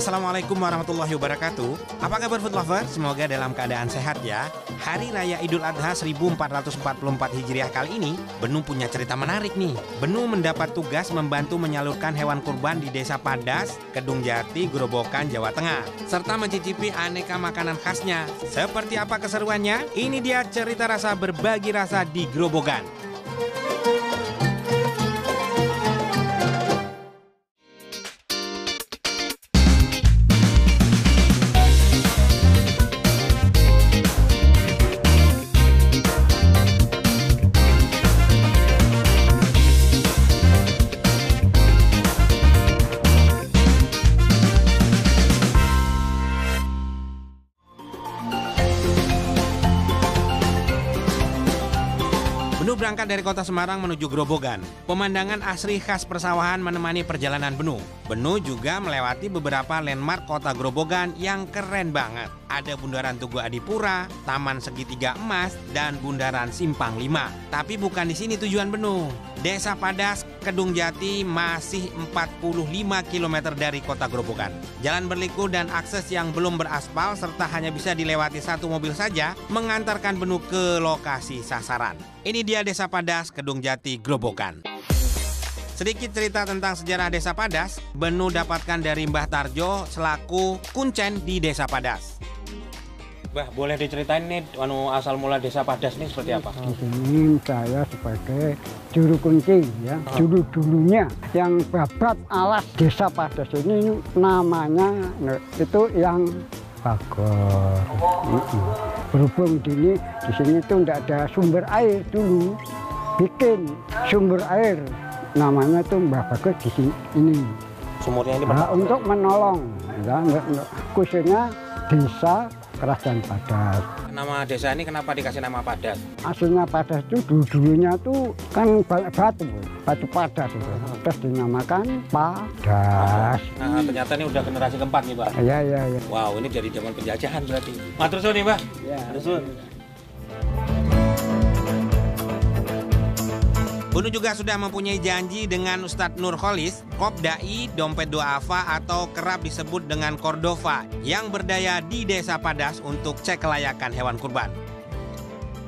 Assalamualaikum warahmatullahi wabarakatuh. Apa kabar food lover? Semoga dalam keadaan sehat ya. Hari Raya Idul Adha 1444 Hijriah kali ini, Benu punya cerita menarik nih. Benu mendapat tugas membantu menyalurkan hewan kurban di Desa Padas, Kedung Jati, Grobogan, Jawa Tengah, serta mencicipi aneka makanan khasnya. Seperti apa keseruannya? Ini dia cerita rasa berbagi rasa di Grobogan. Benu berangkat dari kota Semarang menuju Grobogan. Pemandangan asri khas persawahan menemani perjalanan Benu. Benu juga melewati beberapa landmark kota Grobogan yang keren banget. Ada Bundaran Tugu Adipura, Taman Segitiga Emas, dan Bundaran Simpang 5. Tapi bukan di sini tujuan Benu. Desa Padas, Kedung Jati masih 45 km dari kota Grobogan. Jalan berliku dan akses yang belum beraspal serta hanya bisa dilewati satu mobil saja mengantarkan Benu ke lokasi sasaran. Ini dia Desa Padas, Kedung Jati, Grobogan. Sedikit cerita tentang sejarah Desa Padas, Benu dapatkan dari Mbah Tarjo selaku kuncen di Desa Padas. Mbah, boleh diceritain nih asal mula Desa Padas ini seperti apa? Di sini saya sebagai juru kunci ya. Dulunya yang babat alas Desa Padas ini namanya itu yang Bagor. Berhubung di sini itu tidak ada sumber air dulu, bikin sumber air namanya tuh Mbah Bagor di sini. Ini Sumurnya ini untuk menolong, ya, khususnya desa Kerajaan Padas. Nama desa ini kenapa dikasih nama Padas? Aslinya Padas itu dulunya tuh kan batu Padas itu. Terus dinamakan Padas. Nah, ternyata ini udah generasi keempat nih, Mbak. Iya. Wow, ini dari zaman penjajahan berarti. Matur suwun nih, Mbak. Iya. Matur suwun. Benu juga sudah mempunyai janji dengan Ustadz Nurholis, Kopdai Dompet Duafa atau kerap disebut dengan Cordova, yang berdaya di Desa Padas untuk cek kelayakan hewan kurban.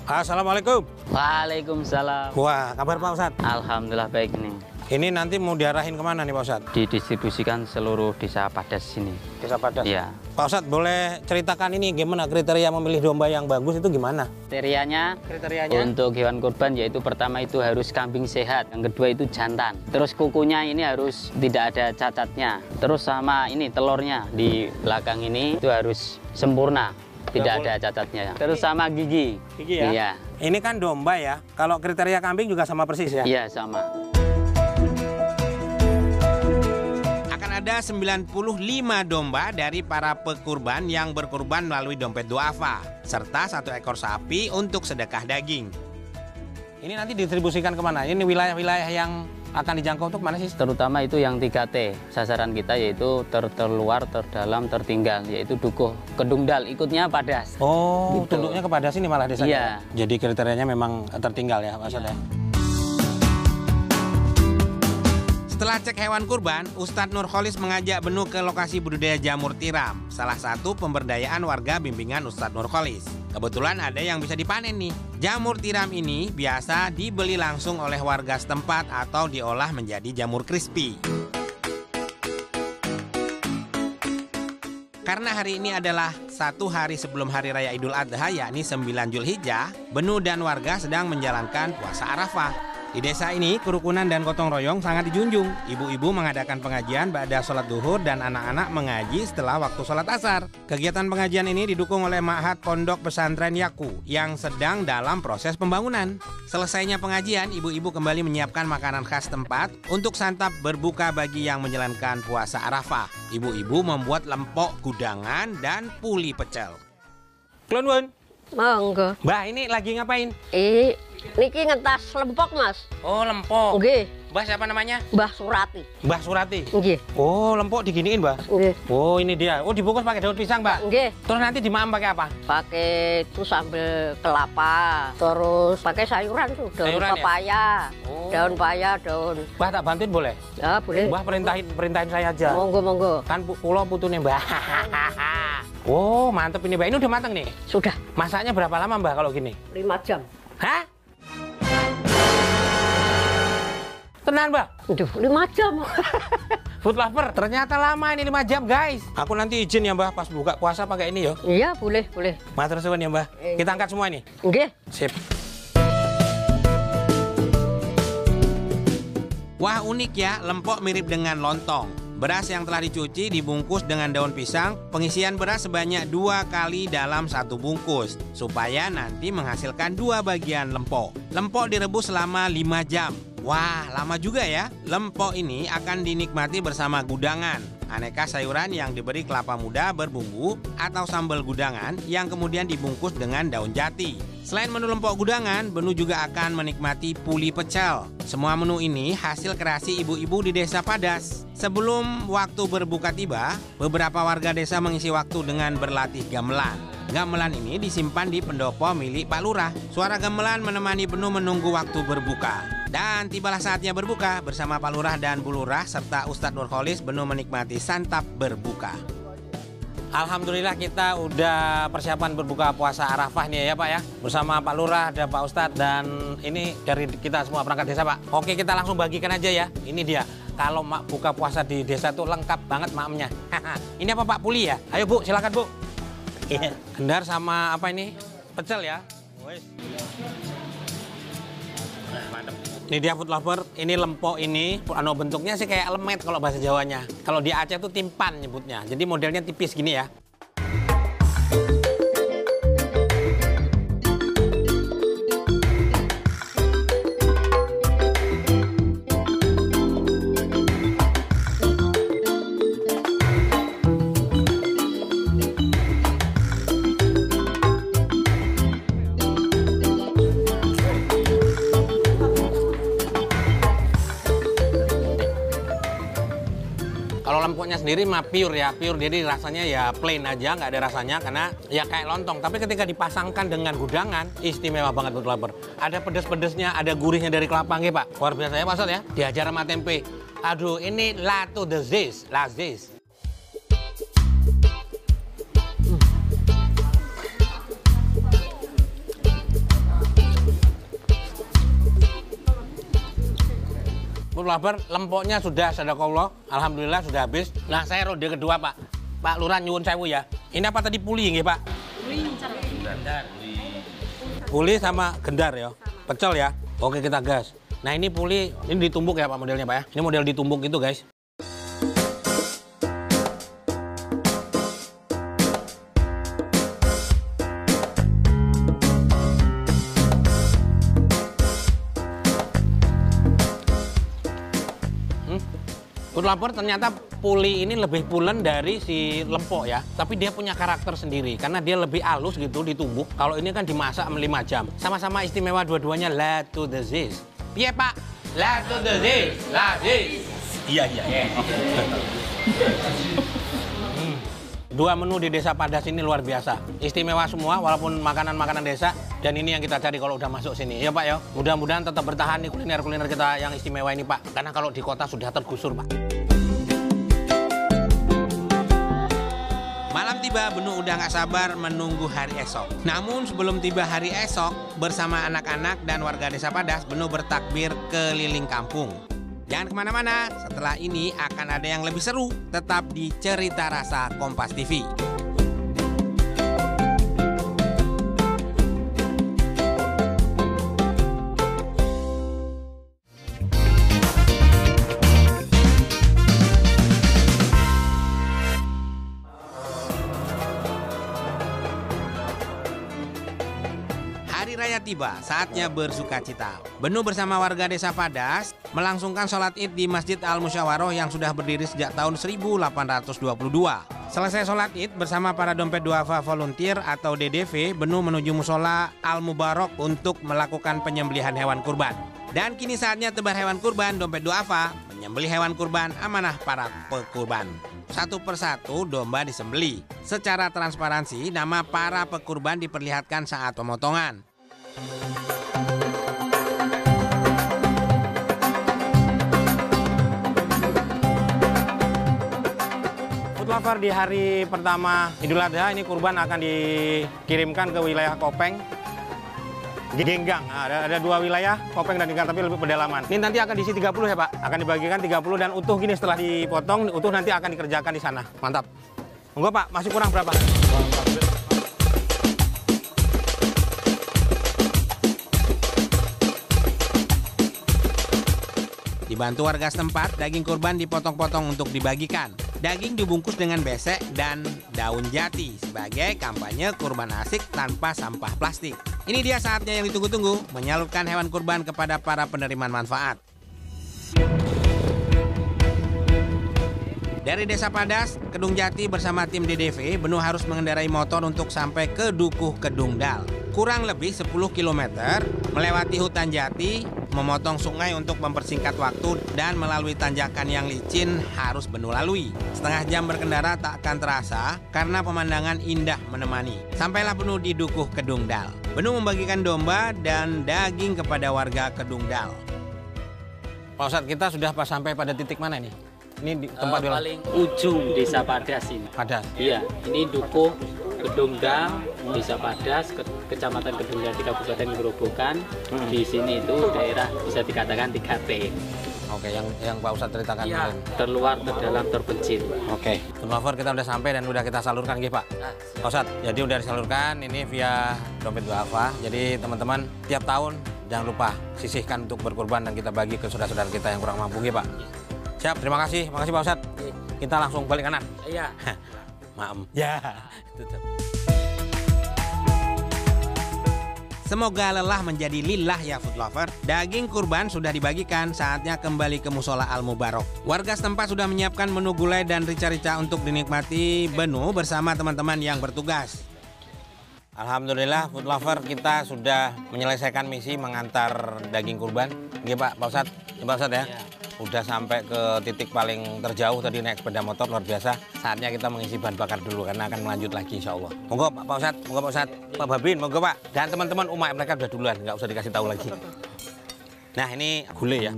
Assalamualaikum. Waalaikumsalam. Wah, kabar Pak Ustadz? Alhamdulillah baik nih. Ini nanti mau diarahin kemana nih Pak Ustadz? Didistribusikan seluruh Desa Padas sini. Desa Padas? Iya. Pak Ustadz boleh ceritakan ini gimana kriteria memilih domba yang bagus itu gimana? Kriterianya Kriterianya? untuk hewan kurban yaitu pertama itu harus kambing sehat, yang kedua itu jantan. Terus kukunya ini harus tidak ada cacatnya. Terus sama ini telurnya di belakang ini itu harus sempurna, tidak ada cacatnya. Terus sama gigi. Gigi ya? Iya. Ini kan domba ya. Kalau kriteria kambing juga sama persis ya? Iya sama. Ada 95 domba dari para pekurban yang berkurban melalui dompet duafa, serta 1 ekor sapi untuk sedekah daging. Ini nanti didistribusikan kemana? Ini wilayah-wilayah yang akan dijangkau untuk mana sih? Terutama itu yang 3T. Sasaran kita yaitu terluar, terdalam, tertinggal, yaitu Dukuh, Kedungdal, ikutnya Padas. Oh, gitu. tunduknya ke Padas ini malah desanya? Iya. Jadi kriterianya memang tertinggal ya Pak Ustadz ya? Setelah cek hewan kurban, Ustadz Nurholis mengajak Benu ke lokasi budidaya jamur tiram, salah satu pemberdayaan warga bimbingan Ustadz Nurholis. Kebetulan ada yang bisa dipanen nih. Jamur tiram ini biasa dibeli langsung oleh warga setempat atau diolah menjadi jamur crispy. Karena hari ini adalah 1 hari sebelum Hari Raya Idul Adha, yakni 9 Zulhijjah, Benu dan warga sedang menjalankan puasa Arafah. Di desa ini, kerukunan dan gotong royong sangat dijunjung. Ibu-ibu mengadakan pengajian ba'da sholat duhur dan anak-anak mengaji setelah waktu sholat asar. Kegiatan pengajian ini didukung oleh Ma'had Pondok Pesantren Yaku yang sedang dalam proses pembangunan. Selesainya pengajian, ibu-ibu kembali menyiapkan makanan khas tempat untuk santap berbuka bagi yang menjalankan puasa Arafah. Ibu-ibu membuat lempok gudangan dan puli pecel. Klon, Monggo. Mbak, ini lagi ngapain? Niki ngetas lempok, Mas. Oh, lempok. Nggih. Mbah siapa namanya? Mbah Surati. Mbah Surati. Nggih. Oh, lempok diginiin, Mbah. Nggih. Oh, ini dia. Oh, dibungkus pakai daun pisang, Mbak. Nggih. Terus nanti dimaam pakai apa? Pakai itu sambal kelapa, terus pakai sayuran tuh, daun Sayuran, pepaya, ya? Oh. daun paya, daun. Mbah tak bantuin boleh? Ya boleh. Mbah perintahin saya aja. Monggo monggo. Kan pulau putune, Mbah. Oh, mantep ini, Mbak. Ini udah mateng nih? Sudah. Masaknya berapa lama, Mbah, kalau gini? 5 jam. Hah? Tenan, Mbak? Aduh, 5 jam. Food lover, ternyata lama ini 5 jam, guys. Aku nanti izin ya, Mbah, pas buka puasa pakai ini, yo. Iya, boleh, boleh. Matur suwun ya, Mbah. Kita angkat semua ini. Nggih. Sip. Wah, unik ya, lempok mirip dengan lontong. Beras yang telah dicuci dibungkus dengan daun pisang, pengisian beras sebanyak 2 kali dalam 1 bungkus, supaya nanti menghasilkan 2 bagian lempok. Lempok direbus selama 5 jam. Wah, lama juga ya. Lempok ini akan dinikmati bersama gudangan, aneka sayuran yang diberi kelapa muda berbumbu, atau sambal gudangan yang kemudian dibungkus dengan daun jati. Selain menu lempok gudangan, Benu juga akan menikmati puli pecel. Semua menu ini hasil kreasi ibu-ibu di Desa Padas. Sebelum waktu berbuka tiba, beberapa warga desa mengisi waktu dengan berlatih gamelan. Gamelan ini disimpan di pendopo milik Pak Lurah. Suara gamelan menemani Benu menunggu waktu berbuka. Dan tibalah saatnya berbuka bersama Pak Lurah dan Bu Lurah serta Ustadz Nurholis. Benu menikmati santap berbuka. Alhamdulillah kita udah persiapan berbuka puasa Arafah nih ya Pak ya. Bersama Pak Lurah, ada Pak Ustadz, dan ini dari kita semua perangkat desa Pak. Oke, kita langsung bagikan aja ya. Ini dia. Kalau mak buka puasa di desa tuh lengkap banget maamnya. Ini apa Pak? Puli ya? Ayo Bu, silakan Bu. Gendar sama apa ini? Pecel ya. Mantap. Ini dia food lover, ini lempok ini, bentuknya sih kayak lemet kalau bahasa Jawanya. Kalau di Aceh tuh timpan nyebutnya, jadi modelnya tipis gini ya. Kalau lempoknya sendiri mah pure ya, pure, jadi rasanya ya plain aja, nggak ada rasanya karena ya kayak lontong. Tapi ketika dipasangkan dengan gudangan, istimewa banget buat lapar. Ada pedes-pedesnya, ada gurihnya dari kelapa nggih Pak. Luar biasa ya Pak Ustadz ya, diajar sama tempe. Aduh, ini la to the zis, la zis. Lapar, lempoknya sudah sadakallah, alhamdulillah sudah habis. Nah, saya rode kedua Pak. Pak Lurah nyuwun sewu ya. Ini apa tadi, puli nggih Pak? Gendar. Puli sama gendar ya. Pecel ya. Oke, kita gas. Nah, ini puli, ini ditumbuk ya Pak modelnya Pak ya. Ini model ditumbuk gitu guys. Food lover, ternyata puli ini lebih pulen dari si lempok ya. Tapi dia punya karakter sendiri karena dia lebih halus gitu ditumbuk. Kalau ini kan dimasak 5 jam. Sama-sama istimewa dua-duanya, la to the zis. Iya Pak, la to the zis, la zis. Iya. Dua menu di Desa Padas ini luar biasa. Istimewa semua walaupun makanan-makanan desa. Dan ini yang kita cari kalau udah masuk sini. Ya Pak ya. Mudah-mudahan tetap bertahan nih kuliner-kuliner kita yang istimewa ini Pak. Karena kalau di kota sudah tergusur Pak. Malam tiba, Benu udah nggak sabar menunggu hari esok. Namun sebelum tiba hari esok, bersama anak-anak dan warga Desa Padas, Benu bertakbir keliling kampung. Jangan kemana-mana, setelah ini akan ada yang lebih seru. Tetap di Cerita Rasa Kompas TV. Hari raya tiba, saatnya bersuka cita. Benu bersama warga Desa Padas melangsungkan sholat Id di Masjid Al-Musyawaroh yang sudah berdiri sejak tahun 1822. Selesai sholat Id bersama para dompet duafa volunteer atau DDV, Benu menuju musola Al-Mubarok untuk melakukan penyembelihan hewan kurban. Dan kini saatnya tebar hewan kurban dompet duafa, menyembelih hewan kurban amanah para pekurban. Satu persatu domba disembelih. Secara transparansi, nama para pekurban diperlihatkan saat pemotongan. Food lover, di hari pertama Idul Adha ini kurban akan dikirimkan ke wilayah Kopeng, Genggang. Nah, ada 2 wilayah, Kopeng dan Genggang, tapi lebih pedalaman. Ini nanti akan diisi 30 ya Pak, akan dibagikan 30 dan utuh gini setelah dipotong, utuh nanti akan dikerjakan di sana. Mantap. Monggo Pak, masih kurang berapa? Dibantu warga setempat, daging kurban dipotong-potong untuk dibagikan. Daging dibungkus dengan besek dan daun jati sebagai kampanye kurban asik tanpa sampah plastik. Ini dia saatnya yang ditunggu-tunggu, menyalurkan hewan kurban kepada para penerima manfaat. Dari Desa Padas, Kedung Jati bersama tim DDV, Benu harus mengendarai motor untuk sampai ke Dukuh Kedungdal. Kurang lebih 10 km, melewati hutan jati, memotong sungai untuk mempersingkat waktu, dan melalui tanjakan yang licin harus Benu lalui. Setengah jam berkendara tak akan terasa karena pemandangan indah menemani. Sampailah Benu di Dukuh Kedungdal. Benu membagikan domba dan daging kepada warga Kedungdal. Pak Ustadz, kita sudah pas sampai pada titik mana ini? Ini di tempat paling ujung Desa Padas ini. Padas. Iya, ini Dukuh Kedungdal, Desa Padas, Kecamatan Kedung Jati, Kabupaten Grobogan. Di sini itu daerah bisa dikatakan 3T. Oke, yang Pak Ustadz ceritakan Ya, kemarin. terluar, terdalam, terpencil. Oke, Food lover, kita udah sampai dan udah kita salurkan gitu Pak. Pak Ustadz, jadi udah disalurkan ini via dompet duafa. Jadi teman-teman tiap tahun jangan lupa sisihkan untuk berkurban dan kita bagi ke saudara-saudara kita yang kurang mampu gitu Pak. Siap, terima kasih Pak Ustadz. Kita langsung balik kanan. Iya. Maaf. Ya. Tutup. Semoga lelah menjadi lillah ya food lover. Daging kurban sudah dibagikan, saatnya kembali ke Musola Al Mubarok. Warga setempat sudah menyiapkan menu gulai dan rica-rica untuk dinikmati Benu bersama teman-teman yang bertugas. Alhamdulillah food lover, kita sudah menyelesaikan misi mengantar daging kurban. Iya Pak Ustadz. Pak Ustadz ya. Udah sampai ke titik paling terjauh tadi naik sepeda motor, luar biasa. Saatnya kita mengisi bahan bakar dulu karena akan melanjut lagi insya Allah. Monggo Pak Ustadz, monggo Pak Ustadz, Pak Babin, monggo Pak. Dan teman-teman umat mereka udah duluan, nggak usah dikasih tahu lagi. Nah ini gulai ya.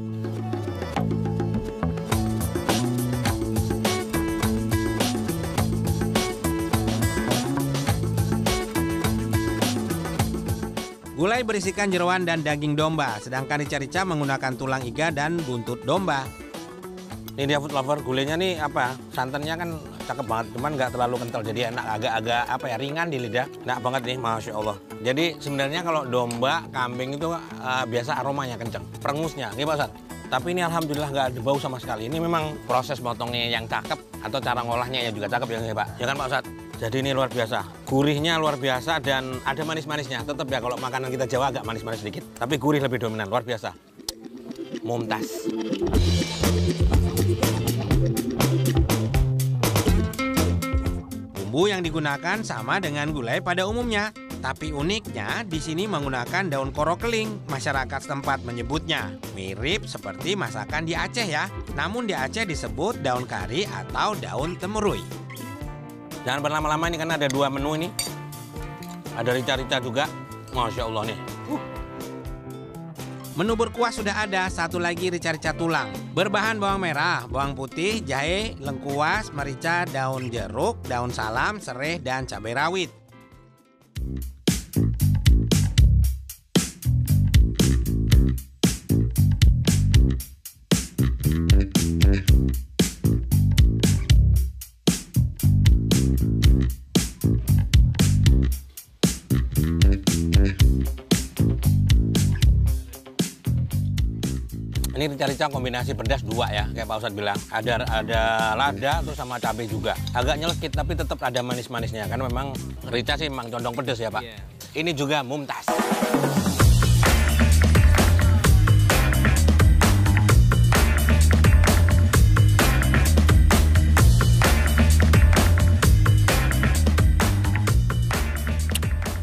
Gulai berisikan jeroan dan daging domba, sedangkan rica-rica menggunakan tulang iga dan buntut domba. Ini dia food lover, gulainya nih apa? Santannya kan cakep banget, cuman nggak terlalu kental, jadi enak, agak-agak apa ya, ringan di lidah. Enak banget nih, Masya Allah. Jadi sebenarnya kalau domba, kambing itu biasa aromanya kenceng, perengusnya, gitu Pak Ustadz. Tapi ini alhamdulillah nggak ada bau sama sekali. Ini memang proses motongnya yang cakep, atau cara ngolahnya yang juga cakep ya Pak. Ya kan Pak Ustadz? Jadi ini luar biasa, gurihnya luar biasa dan ada manis-manisnya. Tetap ya kalau makanan kita Jawa agak manis-manis sedikit, tapi gurih lebih dominan, luar biasa. Mumtaz. Bumbu yang digunakan sama dengan gulai pada umumnya, tapi uniknya di sini menggunakan daun koro keling. Masyarakat setempat menyebutnya mirip seperti masakan di Aceh ya. Namun di Aceh disebut daun kari atau daun temurui. Jangan berlama-lama ini karena ada 2 menu ini. Ada rica-rica juga. Masya Allah nih. Menu berkuah sudah ada, satu lagi rica-rica tulang. Berbahan bawang merah, bawang putih, jahe, lengkuas, merica, daun jeruk, daun salam, sereh, dan cabai rawit. Ini rica-rica kombinasi pedas 2 ya, kayak Pak Ustadz bilang. Ada lada terus sama cabai juga. Agak nyelekit tapi tetap ada manis-manisnya. Karena memang rica sih memang condong pedas ya Pak. Yeah. Ini juga mumtaz.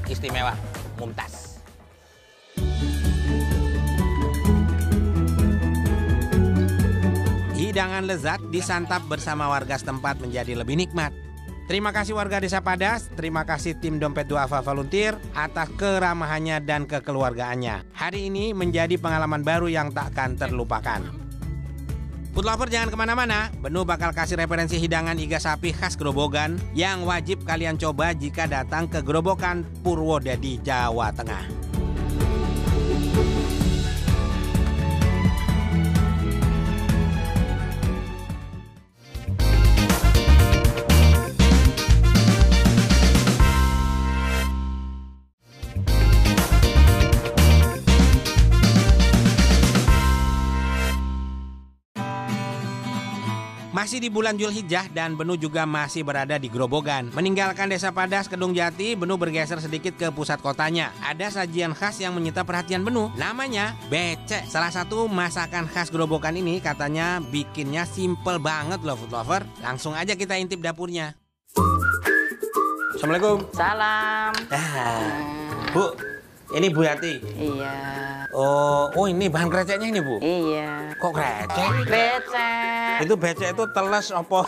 Istimewa, mumtaz. hidangan lezat disantap bersama warga setempat menjadi lebih nikmat. Terima kasih warga Desa Padas, terima kasih tim Dompet Duafa Volunteer atas keramahannya dan kekeluargaannya. Hari ini menjadi pengalaman baru yang takkan terlupakan. Food lover jangan kemana-mana, Benu bakal kasih referensi hidangan iga sapi khas Grobogan yang wajib kalian coba jika datang ke Grobogan Purwodadi, Jawa Tengah. Masih di bulan Zulhijjah dan Benu juga masih berada di Grobogan. Meninggalkan Desa Padas, Kedung Jati, Benu bergeser sedikit ke pusat kotanya. Ada sajian khas yang menyita perhatian Benu. Namanya becek. Salah satu masakan khas Grobogan ini katanya bikinnya simple banget loh food lover. Langsung aja kita intip dapurnya. Assalamualaikum. Salam. Bu, ini Bu Yati. Iya. Oh ini bahan kreceknya ini Bu? Iya. Kok krecek? Becek. Itu becek itu teles apa?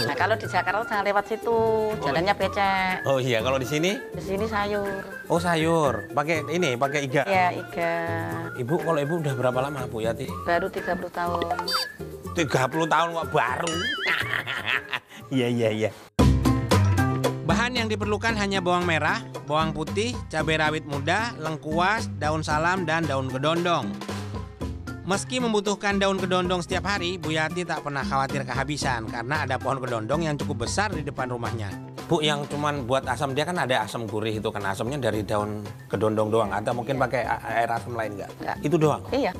Nah, kalau di Jakarta jangan lewat situ, jalannya becek. Oh iya, kalau di sini? Di sini sayur. Oh sayur, pakai ini, pakai iga. Ya, iga. Ibu, kalau ibu udah berapa lama Bu Yati? Baru 30 tahun. 30 tahun kok baru. Iya. Bahan yang diperlukan hanya bawang merah, bawang putih, cabai rawit muda, lengkuas, daun salam, dan daun kedondong. Meski membutuhkan daun kedondong setiap hari, Bu Yati tak pernah khawatir kehabisan karena ada pohon kedondong yang cukup besar di depan rumahnya. Bu, yang cuman buat asam, dia kan ada asam gurih itu kan, asamnya dari daun kedondong doang, atau mungkin pakai air asam lain nggak? Nggak. Itu doang? Iya.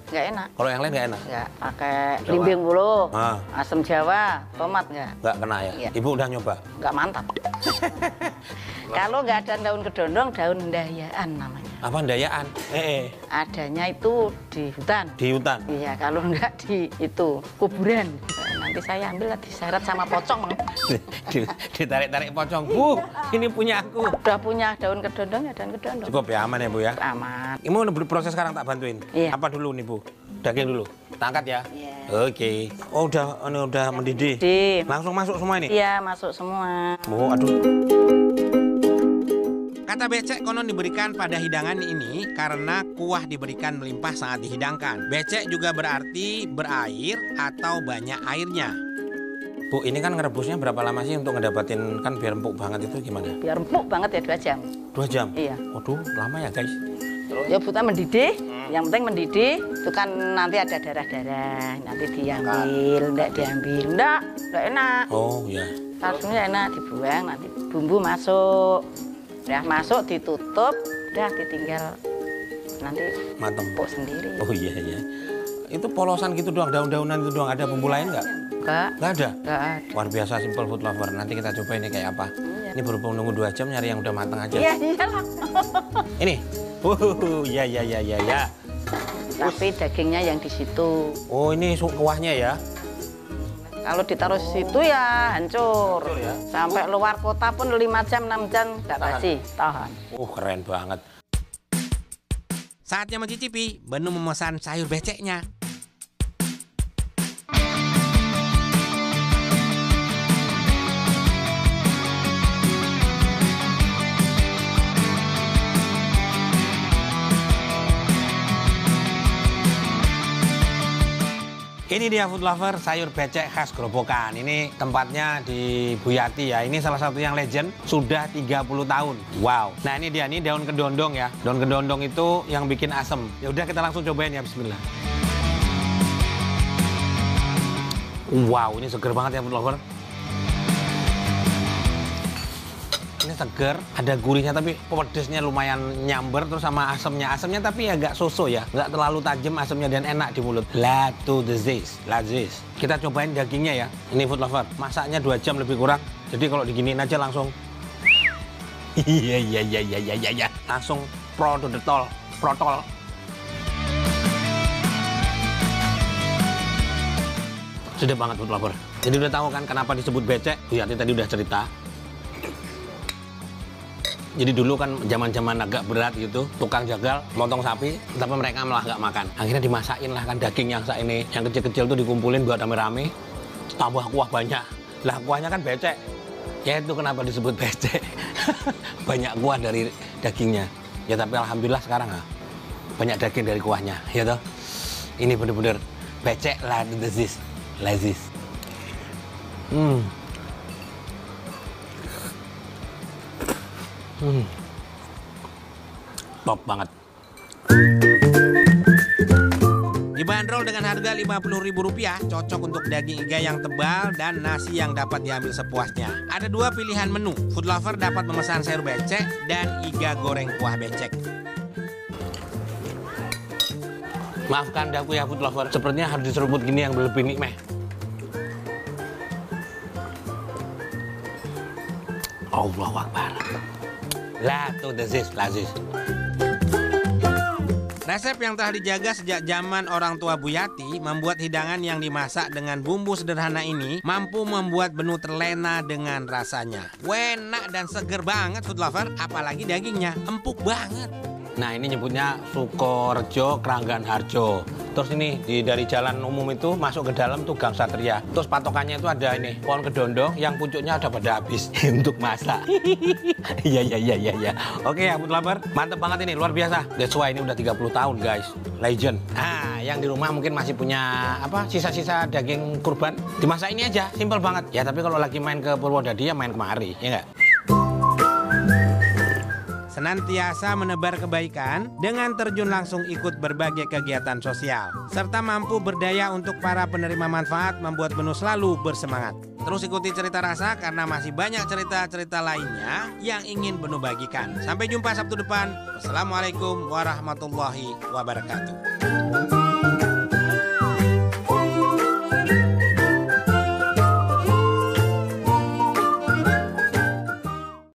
Nggak enak. Kalau yang lain nggak enak? Nggak. Pakai belimbing bulu, Ah. asam Jawa, tomat nggak? Nggak kena ya? Iya. Ibu udah nyoba? Nggak mantap. Kalau nggak ada daun kedondong, daun dayaan namanya. Apa dayaan? Adanya itu di hutan. Di hutan? Iya, kalau nggak di itu kuburan. Nanti saya ambil diseret sama pocong. Ditarik-tarik pocong. Bu, ini punya aku. Udah punya daun kedondong ya daun kedondong. Cukup ya, aman ya Bu ya? Aman. Ini mau proses sekarang tak bantuin? Iya. Apa dulu nih Bu? Daging dulu? Tangkat ya? Iya. Oke. Oh udah mendidih? Langsung masuk semua ini? Iya, masuk semua. Oh aduh. Kata becek konon diberikan pada hidangan ini karena kuah diberikan melimpah saat dihidangkan. Becek juga berarti berair atau banyak airnya. Bu, ini kan ngerebusnya berapa lama sih untuk ngedapatin kan biar empuk banget itu gimana? Biar empuk banget ya 2 jam. 2 jam? Iya. Waduh, lama ya guys. Ya buta mendidih, yang penting mendidih. Itu kan nanti ada darah-darah, nanti diambil, enggak diambil, enggak enak. Oh iya. Langsungnya enak dibuang, nanti bumbu masuk. Udah masuk ditutup, udah ditinggal nanti Mateng. empuk sendiri. Oh iya. Itu polosan gitu doang, daun-daunan itu doang. Ada bumbu lain nggak? Enggak. Nggak ada? Enggak ada. Luar biasa simple food lover. Nanti kita coba ini kayak apa. Iya. Ini berhubung nunggu 2 jam nyari yang udah matang aja. Iya, iyalah. Ini. Ya. Tapi dagingnya yang di situ. Oh ini kuahnya ya. Kalau ditaruh situ ya hancur. Hancur ya? Sampai luar kota pun 5 jam, 6 jam nggak basi. Tahan. Keren banget. Saatnya mencicipi, Benu memesan sayur beceknya. Ini dia food lover, sayur becek khas Grobogan. Ini tempatnya di Bu Yati ya. Ini salah satu yang legend, sudah 30 tahun. Wow. Nah ini dia, ini daun kedondong ya. Daun kedondong itu yang bikin asem. Ya udah kita langsung cobain ya, bismillah. Wow, ini seger banget ya food lover. Ini seger, ada gurihnya tapi pedesnya lumayan nyamber, terus sama asemnya. Asemnya tapi agak so-so ya, nggak terlalu tajam asemnya dan enak di mulut. Lazis. Kita cobain dagingnya ya. Ini food lover, masaknya 2 jam lebih kurang. Jadi kalau diginiin aja langsung. Iya. Langsung protol. Sudah banget food lover. Jadi udah tahu kan kenapa disebut becek? Bu Yati tadi udah cerita. Jadi dulu kan zaman-zaman agak berat gitu, tukang jagal motong sapi, tapi mereka malah nggak makan. Akhirnya dimasakin lah kan daging yang ini, yang kecil-kecil tuh dikumpulin buat rame-rame, tambah kuah banyak. Lah kuahnya kan becek, ya itu kenapa disebut becek. Banyak kuah dari dagingnya. Ya tapi alhamdulillah sekarang banyak daging dari kuahnya, ya toh. Ini bener-bener becek lah, lazis. Top banget. Dibanderol dengan harga Rp50.000, cocok untuk daging iga yang tebal dan nasi yang dapat diambil sepuasnya. Ada 2 pilihan menu. Food lover dapat memesan sayur becek dan iga goreng kuah becek. Maafkan aku ya food lover, sepertinya harus diseruput gini yang lebih nikmat. Allahu Akbar. Lah tuh lazis. Resep yang telah dijaga sejak zaman orang tua Bu Yati membuat hidangan yang dimasak dengan bumbu sederhana ini mampu membuat Benu terlena dengan rasanya. Enak dan seger banget food lover, apalagi dagingnya empuk banget. Nah ini nyebutnya Sukorejo Kranggan Harjo. Terus ini dari jalan umum itu masuk ke dalam tuh Gang Satria. Terus patokannya itu ada ini pohon kedondong yang pucuknya udah pada habis untuk masak. Iya. Oke ya food lover, mantep banget ini, luar biasa. That's why ini udah 30 tahun guys, legend. Nah yang di rumah mungkin masih punya sisa-sisa daging kurban, dimasak ini aja, simple banget. Ya tapi kalau lagi main ke Purwodadi ya main kemari, ya nggak? Senantiasa menebar kebaikan dengan terjun langsung ikut berbagai kegiatan sosial, serta mampu berdaya untuk para penerima manfaat membuat Benu selalu bersemangat. Terus ikuti Cerita Rasa karena masih banyak cerita-cerita lainnya yang ingin Benu bagikan. Sampai jumpa Sabtu depan. Wassalamualaikum warahmatullahi wabarakatuh.